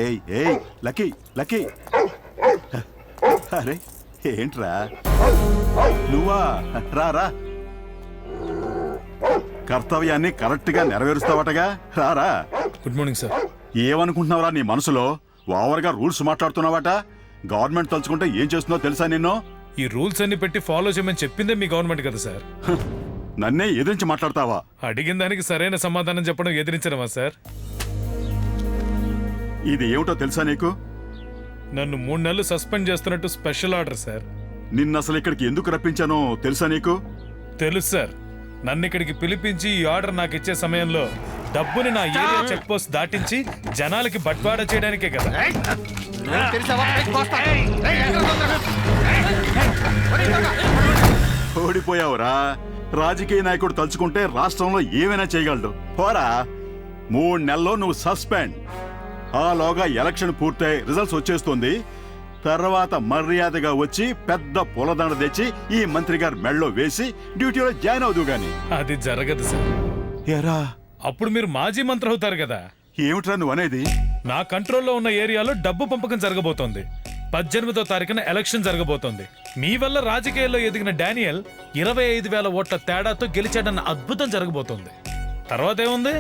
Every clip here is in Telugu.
ఏయ్ ఏయ్ లక్కీ లక్కీ అరే ఏంట్రా నువ్వా రా రా కర్తవ్యాన్ని కరెక్ట్ గా నెరవేరుస్తావటగా రారా. Good morning sir. ఏమనుకుంటున్నావురా నీ మనసులో? ఓవర్గా రూల్స్ మాట్లాడుతున్నావట. గవర్నమెంట్ తలుచుకుంటే ఏం చేస్తుందో తెలుసా నిన్ను? ఈ రూల్స్ అన్ని పెట్టి ఫాలో చేయమని చెప్పిందే మీ గవర్నమెంట్ కదా సార్. నన్నే ఎదిరించి మాట్లాడతావా? అడిగిన దానికి సరైన సమాధానం చెప్పడం ఎదిరించడమా సార్? ఇది ఏమిటో తెలుసా నీకు? నన్ను 3 నెలలు సస్పెండ్ చేస్తున్నట్టు స్పెషల్ ఆర్డర్ సార్. నిన్న అసలు ఇక్కడికి ఎందుకు రప్పించానో తెలుసా నీకు? తెలుసు సార్. నన్ను ఇక్కడికి పిలిపించి ఈ ఆర్డర్ నాకు ఇచ్చే సమయంలో డబ్బుని నా ఏరియా చెక్ పోస్ట్ దాటించి జనాలకి బట్వాడా చేయడానికే కదా. ఓడిపోయావురా. రాజకీయ నాయకుడు తలుచుకుంటే రాష్ట్రంలో ఏమైనా చేయగలడు. పోరా, 3 నెలల్లో నువ్వు సస్పెండ్. ఆలోగా ఎలక్షన్ పూర్తయి రిజల్ట్స్ వచ్చేస్తుంది. తర్వాత మర్యాదగా వచ్చి పెద్ద పూలదండ తెచ్చి ఈ మంత్రి గారి మెళ్ళలో వేసి డ్యూటీలో జాయిన్ అవుదు గాని. అది జరగదు సార్. ఏరా, అప్పుడు మీరు మాజీ మంత్రి అవుతారు కదా. ఏమిట్రా నువ్వు అనేది? నా కంట్రోల్లో ఉన్న ఏరియాలో డబ్బు పంపకం జరగబోతోంది. 18వ తారీఖున ఎలక్షన్ జరగబోతోంది. మీ వల్ల రాజకీయాల్లో ఎదిగిన డానియల్ 25,000 ఓట్ల తేడాతో గెలిచాడన్న అద్భుతం జరగబోతోంది. తర్వాత ఏముంది?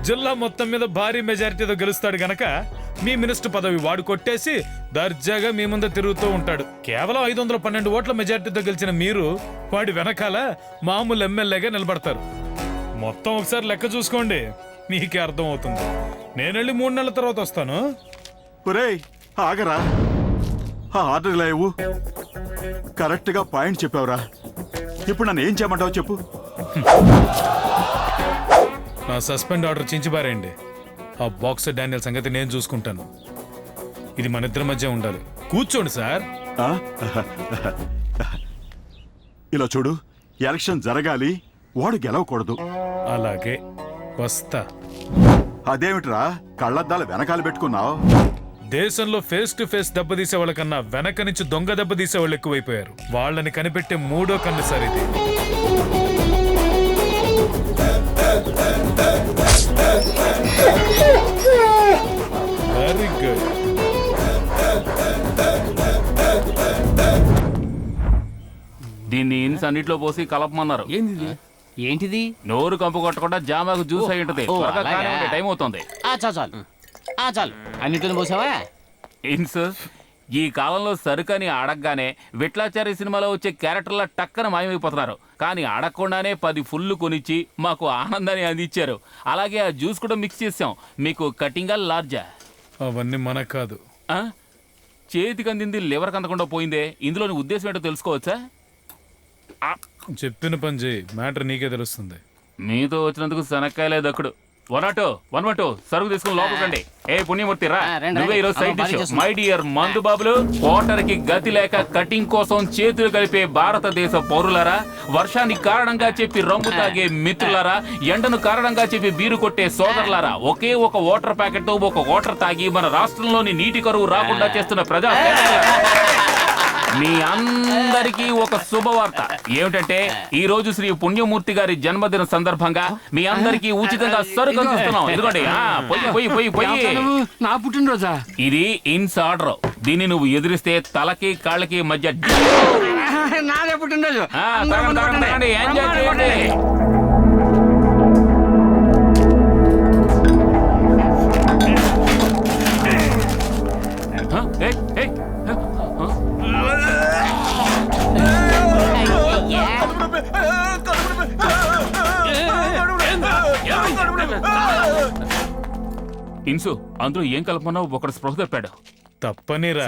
జిల్లా మొత్తం మీద భారీ మెజారిటీతో గెలుస్తాడు గనక మీ మినిస్టర్ పదవి వాడు కొట్టేసి దర్జాగా మీ ముందు తిరుగుతూ ఉంటాడు. కేవలం 512 ఓట్ల మెజారిటీతో గెలిచిన మీరు వాడి వెనకాల మామూలు ఎమ్మెల్యేగా నిలబడతారు. మొత్తం ఒకసారి లెక్క చూసుకోండి, మీకే అర్థం అవుతుంది. నేను వెళ్ళి 3 నెలల తర్వాత వస్తాను. ఒరేయ్ ఆగరా, ఆ ఆర్డర్ ఇలా ఇవ్వు. కరెక్ట్ గా పాయింట్ చెప్పావురా. ఇప్పుడు నన్ను ఏం చేయమంటావు చెప్పు. నా సస్పెండ్ ఆర్డర్ చించిపారేయండి. ఆ బాక్సర్ డానియల్ సంగతి నేను చూసుకుంటాను. ఇది మన ఇద్దరి మధ్య ఉండాలి. కూర్చోండి సార్. ఇలా చూడు, ఎలక్షన్ జరగాలి, వాడు గెలవకూడదు. అలాగే వస్తా. అదేమిట్రా కళ్ళద్దాలు వెనకాల పెట్టుకున్నావు? దేశంలో ఫేస్ టు ఫేస్ దెబ్బతీసే వాళ్ళకన్నా వెనక నుంచి దొంగ దెబ్బతీసే వాళ్ళు ఎక్కువైపోయారు. వాళ్ళని కనిపెట్టే 3వ కన్ను సార్ ఇది. Very good. దీన్ని ఇన్స్ అన్నిట్లో పోసి కలపమన్నారు. ఏంటిది? నోరు కంపు కొట్టకుండా జామాకు జ్యూస్ అయి ఉంటుంది. టైం అవుతుంది. చాలు అన్నిటిని పోసావా? ఇన్స్ ఈ కాలంలో సరుకని అడగగానే విట్లాచారి సినిమాలో వచ్చే క్యారెక్టర్ల టక్కన మాయమైపోతున్నారు. కానీ అడగకుండానే 10 ఫుల్లు కొనిచ్చి మాకు ఆనందాన్ని అందించారు. అలాగే ఆ జ్యూస్ కూడా మిక్స్ చేసాం. మీకు కటింగా లార్జా? అవన్నీ మనకు కాదు. చేతికి అందింది లివర్కి అందకుండా పోయిందే. ఇందులోని ఉద్దేశం ఏంటో తెలుసుకోవచ్చా? చెప్పిన పని చేయి, మ్యాటర్ నీకే తెలుస్తుంది. మీతో వచ్చినందుకు శనక్కాయలే దక్కుడు. 112 సరుకు తీసుకుని లోపలికండి. ఏ పుణ్యమూర్తి రా, నువ్వే ఈరోజు సైడ్ డిష్. మై డియర్ మందు బాబులు, ఓటర్కి గతి లేక కటింగ్ కోసం చేతులు కలిపే భారతదేశ పౌరులారా, వర్షాన్ని కారణంగా చెప్పి రంగు తాగే మిత్రులారా, ఎండను కారణంగా చెప్పి బీరు కొట్టే సోదరులారా, ఒకే ఒక ఓటర్ ప్యాకెట్ తో ఒక ఓటర్ తాగి మన రాష్ట్రంలోని నీటి కరువు రాకుండా చేస్తున్న ప్రజా మీ అందరికీ ఒక శుభవార్త ఏమిటంటే, ఈ రోజు శ్రీ పుణ్యమూర్తి గారి జన్మదిన సందర్భంగా మీ అందరికీ ఉచితంగా సరుకు అందిస్తున్నాం. ఎందుకంటే పొయ్యి నా పుట్టినరోజా? ఇది ఇన్స్ ఆర్డర్. దీన్ని నువ్వు ఎదిరిస్తే తలకి కాళ్ళకి మధ్య నాదే పుట్టినరోజు. ఎంజాయ్ చేయండి. ఇన్సు అందులో ఏం కలపమన్నావు? ఒకడు స్పృహ తప్పాడు. తప్పనిరా.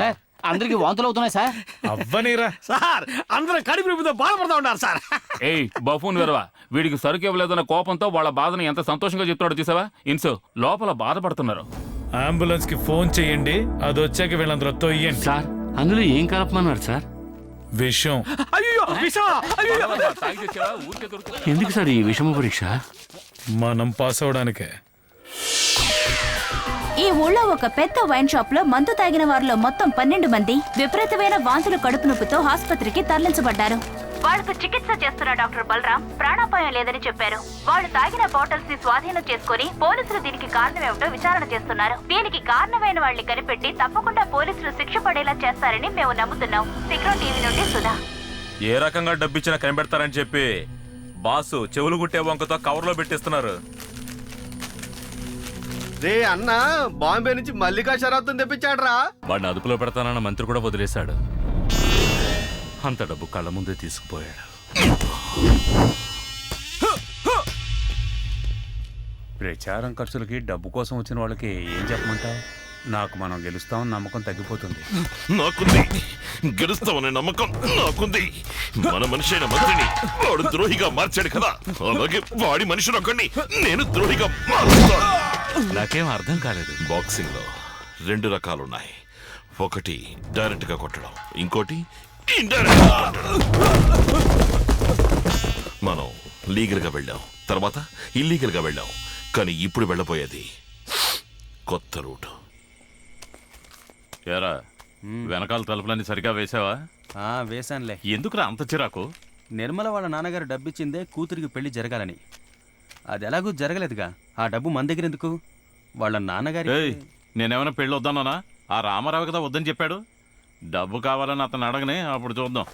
అందరికి వాంతులు అవుతున్నాయి సార్. అవ్వనిరా సార్. అందరూ కడుపుతో బాధపడతా ఉంటారు సార్. ఏయ్ బఫూన్ వెరవా, వీడికి సరుకు ఇవ్వలేదన్న కోపంతో వాళ్ళ బాధను ఎంత సంతోషంగా చెప్తాడో చూసావా? ఇన్సు లోపల బాధపడుతున్నారు. అంబులెన్స్ కి ఫోన్ చేయండి, అది వచ్చాక వీళ్ళందరూ తొయ్యండి. సార్ అందులో ఏం కలపమన్నారు సార్? విషం. అయ్యో ఎందుకు సార్ ఈ విషమ పరీక్ష? మనం పాస్ అవడానికే. ఈ ఊళ్ళో ఒక పెద్ద వైన్ షాప్ లో మందు తాగిన వారిలో మొత్తం 12 మంది విపరీతమైన వాంతులు కడుపు నొప్పితో ఆసుపత్రికి తరలించబడ్డారు. వాళ్లకు చికిత్స చేస్తున్న డాక్టర్ బలరాం ప్రాణాపాయం లేదని చెప్పారు. వాళ్ళు తాగిన బాటిల్స్ ని స్వాధీనం చేసుకుని పోలీసులు దీనికి కారణమేమిటో విచారణ చేస్తున్నారు. దీనికి కారణమైన వాళ్ళని కనిపెట్టి తప్పకుండా పోలీసులు శిక్ష పడేలా చేస్తారని మేము నమ్ముతున్నాం. సిగ్నల్ టీవీ నుండి సుధా. ఏ రకంగా డబ్బిచ్చినా కనిపెడతారని చెప్పి బాసు చెవులు గుట్టే వంకతో కవర్లో పెట్టిస్తున్నారు. రే అన్న, బాంబే నుంచి మల్లికా షరాబ్తం తెప్పించాడ్రా. వాడిని అదుపులో పెడతానన్న మంత్రి కూడా వదిలేశాడు. అంత డబ్బు కళ్ళ ముందే తీసుకుపోయాడు. ప్రచారం ఖర్చులకి డబ్బు కోసం వచ్చిన వాళ్ళకి ఏం చెప్పమంటావు? నాకు మనం గెలుస్తామని నమ్మకం తగ్గిపోతుంది. నాకుంది, గెలుస్తామనే నమ్మకం నాకుంది. మన మనిషి అయిన మంత్రిని వాడు ద్రోహిగా మార్చాడు కదా, అలాగే వాడి మనిషిని ఒకడిని నేను ద్రోహిగా మారుస్తాను. నాకేం అర్థం కాలేదు. బాక్సింగ్ లో 2 రకాలున్నాయి. ఒకటి డైరెక్ట్ గా కొట్టడం, ఇంకోటి ఇండైరెక్ట్ గా కొట్టడం. మనం లీగల్ గా వెళ్ళాం, తర్వాత ఇల్లీగల్ గా వెళ్ళాం. కానీ ఇప్పుడు వెళ్ళబోయేది కొత్త రూట్. ఏరా, వెనకాల తలుపులన్నీ సరిగా వేసావా? వేశానులే. ఎందుకురా అంత చిరాకు? నిర్మల వాళ్ళ నాన్నగారు డబ్బిచ్చిందే కూతురికి పెళ్లి జరగాలని. అది ఎలాగూ జరగలేదుగా. ఆ డబ్బు మన దగ్గర ఎందుకు? వాళ్ళ నాన్నగారి నేనేమైనా పెళ్ళి వద్దన్నానా? ఆ రామారావు కదా వద్దని చెప్పాడు. డబ్బు కావాలని అతను అడగనే, అప్పుడు చూద్దాం.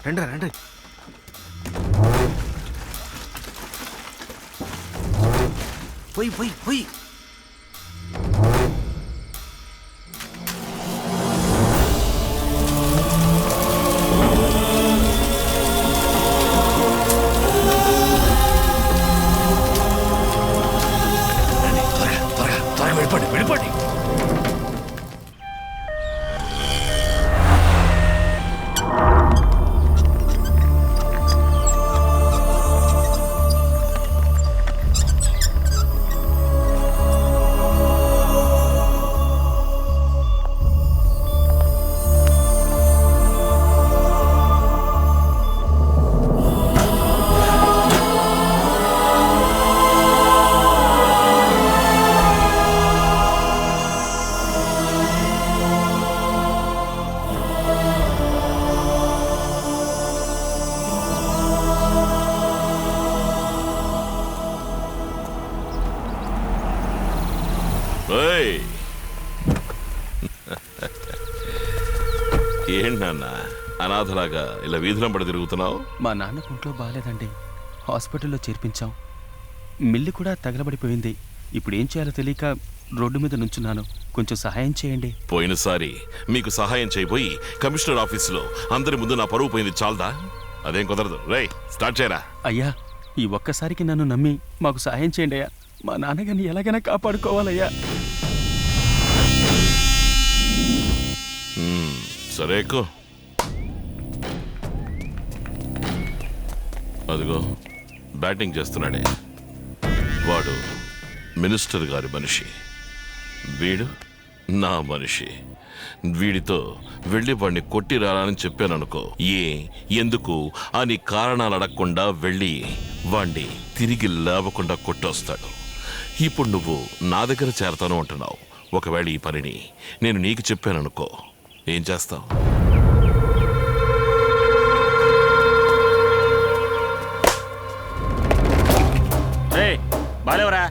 రండి రండి. పోయి పోయి పోయి. త్వరగా వెళ్ళిపోండి, వెళ్ళిపోండి. ఏంటి నాన్న అనాథలాగా ఇలా వీధిలో పడి తిరుగుతున్నావు? మా నాన్న కుంట్లో బాగాలేదండి, హాస్పిటల్లో చేర్పించాం. మిల్లి కూడా తగలబడిపోయింది. ఇప్పుడు ఏం చేయాలో తెలియక రోడ్డు మీద నుంచున్నాను. కొంచెం సహాయం చేయండి. పోయినసారి మీకు సహాయం చేయబోయి కమిషనర్ ఆఫీసులో అందరి ముందు నా పరువు పోయింది చాలదా? అదేం కుదరదు. రేయ్, స్టార్ట్ చేయరా. అయ్యా, ఈ ఒక్కసారికి నన్ను నమ్మి మాకు సహాయం చేయండి అయ్యా. మా నాన్నగారిని ఎలాగైనా కాపాడుకోవాలయ్యా. సరే ఎక్కు. అదిగో బ్యాటింగ్ చేస్తున్నాడే, వాడు మినిస్టర్ గారి మనిషి. వీడు నా మనిషి. వీడితో వెళ్ళి వాడిని కొట్టి రాలని చెప్పాననుకో, ఎందుకు అని కారణాలు అడగకుండా వెళ్ళి వాణ్ణి తిరిగి లేవకుండా కొట్టొస్తాడు. ఇప్పుడు నువ్వు నా దగ్గర చేరతాను అంటున్నావు. ఒకవేళ ఈ పనిని నేను నీకు చెప్పాననుకో, ఏం చేస్తావు? బాలేవరా?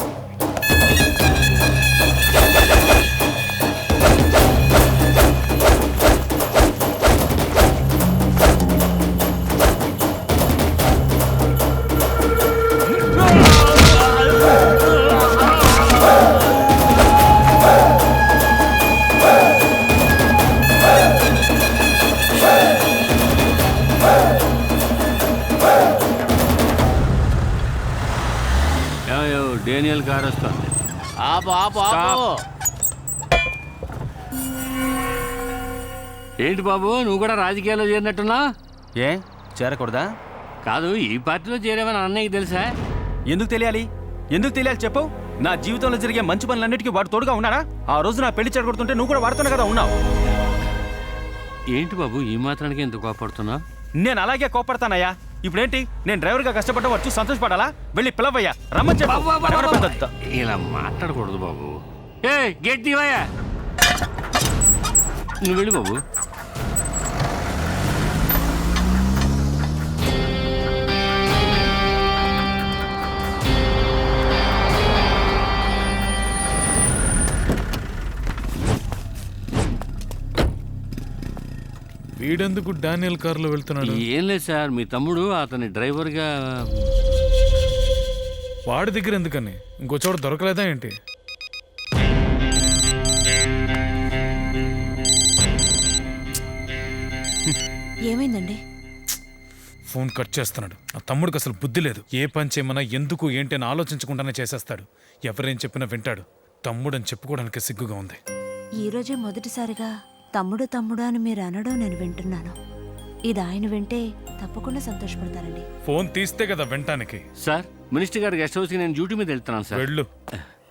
డేనియల్ కార్ వస్తుంది. ఆపు ఆపు ఆపు. ఏంటి బాబు, నువ్వు కూడా రాజకీయాల్లో చేరినట్టున్నా? ఏ చేరకూడదా? కాదు ఈ పార్టీలో చేరేవని అన్నయ్యకి తెలుసా? ఎందుకు తెలియాలి? ఎందుకు తెలియాలి చెప్పు? నా జీవితంలో జరిగే మంచి పనులన్నిటికీ వాడు తోడుగా ఉన్నాడా? ఆ రోజు నా పెళ్లి చెడగొడుతుంటే నువ్వు కూడా వాడుతున్నా కదా ఉన్నావు. ఏంటి బాబు ఈ మాత్రానికి ఎంత కోపడుతున్నా? నేను అలాగే కోపడతానయ్యా. ఇప్పుడేంటి, నేను డ్రైవర్గా కష్టపడ్డ వచ్చు సంతోషపడాలా? వెళ్ళి పిలవయ్యా, రమ్మని చెప్పు. ఇలా మాట్లాడకూడదు బాబు. ఏ గేట్ తీవయ్యా. నువ్వు వెళ్ళి బాబు. వీడెందుకు డానియల్ కారులో వెళ్తున్నాడు? ఏం లేదు సార్, మీ తమ్ముడు అతని డ్రైవర్గా. వాడి దగ్గర ఎందుకని? ఇంకో చోట దొరకలేదా ఏంటి? ఏమైందండి? ఫోన్ కట్ చేస్తున్నాడు. నా తమ్ముడికి అసలు బుద్ధి లేదు. ఏ పని చేయమన్నా ఎందుకు ఏంటి అని ఆలోచించకుండానే చేసేస్తాడు. ఎవరేం చెప్పినా వింటాడు. తమ్ముడు అని చెప్పుకోవడానికి సిగ్గుగా ఉంది. ఈ రోజే మొదటిసారిగా తమ్ముడు తమ్ముడు అని మీరు అనడం నేను వింటున్నాను. ఇది ఆయన వింటే తప్పకుండా సంతోషపడతారండి. ఫోన్ తీస్తే కదా వింటానికి. సార్, మినిస్టర్ గారి గెస్ట్ హౌస్కి నేను డ్యూటీ మీద వెళ్తున్నాను సార్. వెళ్ళు.